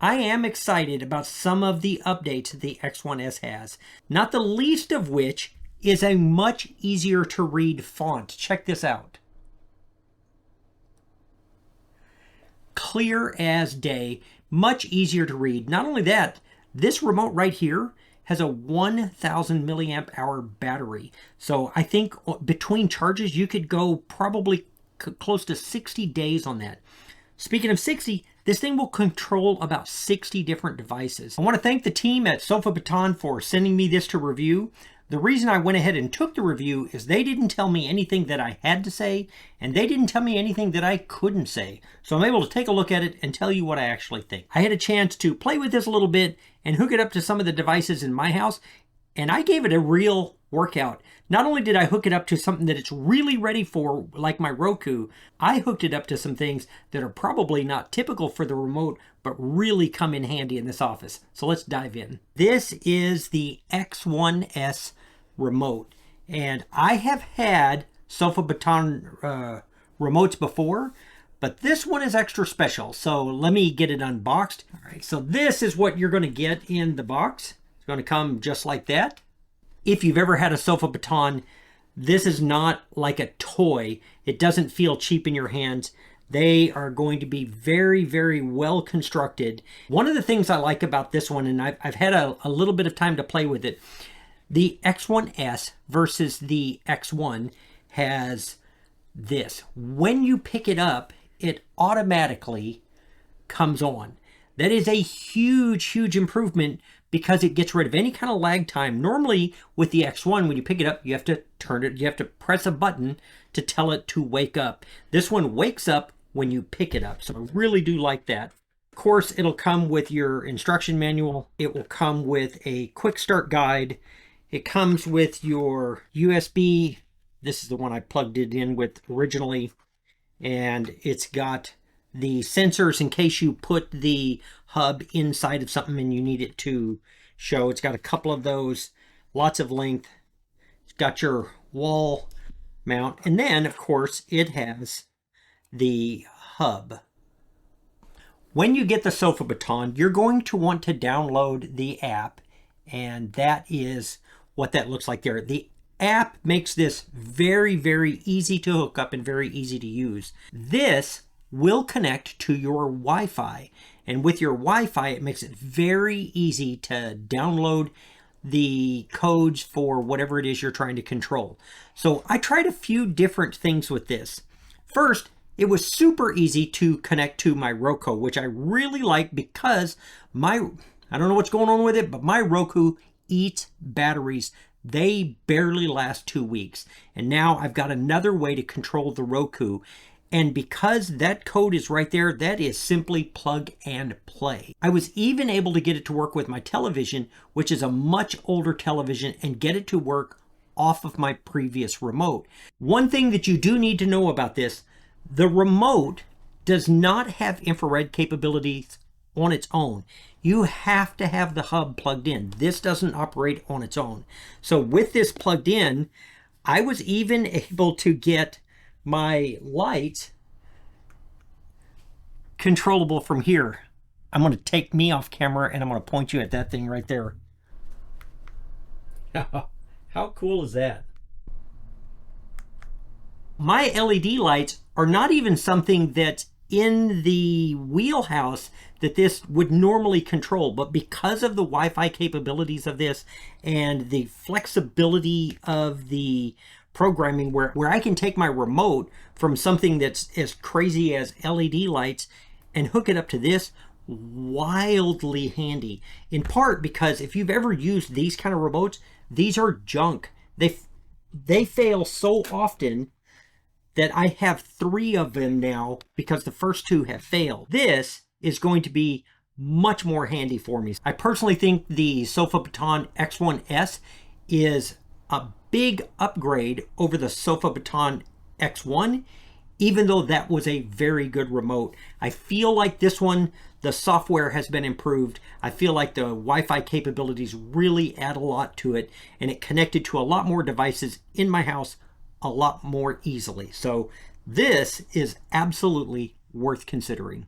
I am excited about some of the updates the X1S has, not the least of which is a much easier to read font. Check this out. Clear as day, much easier to read. Not only that, this remote right here has a 1000 milliamp hour battery. So I think between charges, you could go probably close to 60 days on that. Speaking of 60, this thing will control about 60 different devices. I want to thank the team at Sofabaton for sending me this to review. The reason I went ahead and took the review is they didn't tell me anything that I had to say, and they didn't tell me anything that I couldn't say. So I'm able to take a look at it and tell you what I actually think. I had a chance to play with this a little bit and hook it up to some of the devices in my house, and I gave it a real workout. Not only did I hook it up to something that it's really ready for, like my Roku, I hooked it up to some things that are probably not typical for the remote, but really come in handy in this office. So let's dive in. This is the X1S remote, and I have had Sofabaton remotes before, but this one is extra special. So let me get it unboxed. All right, so this is what you're going to get in the box. It's going to come just like that. If you've ever had a Sofabaton, this is not like a toy. It doesn't feel cheap in your hands. They are going to be very, very well constructed. One of the things I like about this one, and I've had a little bit of time to play with it, the X1S versus the X1 has this. When you pick it up, it automatically comes on. That is a huge, huge improvement because it gets rid of any kind of lag time. Normally with the X1, when you pick it up, you have to turn it, you have to press a button to tell it to wake up. This one wakes up when you pick it up. So I really do like that. Of course, it'll come with your instruction manual. It will come with a quick start guide. It comes with your USB. This is the one I plugged it in with originally. And it's got the sensors in case you put the hub inside of something and you need it to show. It's got a couple of those, lots of length. It's got your wall mount. And then, of course, it has the hub. When you get the Sofabaton, you're going to want to download the app, and that is what that looks like there. The app makes this very, very easy to hook up and very easy to use. This will connect to your Wi-Fi, and with your Wi-Fi, it makes it very easy to download the codes for whatever it is you're trying to control. So I tried a few different things with this. First, it was super easy to connect to my Roku, which I really like because I don't know what's going on with it, but my Roku eats batteries. They barely last 2 weeks. And now I've got another way to control the Roku. And because that code is right there, that is simply plug and play. I was even able to get it to work with my television, which is a much older television, and get it to work off of my previous remote. One thing that you do need to know about this, the remote does not have infrared capabilities on its own. You have to have the hub plugged in. This doesn't operate on its own. So with this plugged in, I was even able to get my lights controllable from here. I'm going to take me off camera and I'm going to point you at that thing right there. How cool is that? My LED lights are not even something that's in the wheelhouse that this would normally control, but because of the Wi-Fi capabilities of this and the flexibility of the programming where I can take my remote from something that's as crazy as LED lights and hook it up to this, wildly handy. In part because if you've ever used these kind of remotes, these are junk. They fail so often that I have 3 of them now because the first 2 have failed. This is going to be much more handy for me. I personally think the Sofabaton X1S is a big upgrade over the Sofabaton X1, even though that was a very good remote. I feel like this one, the software has been improved. I feel like the Wi-Fi capabilities really add a lot to it, and it connected to a lot more devices in my house a lot more easily. So this is absolutely worth considering.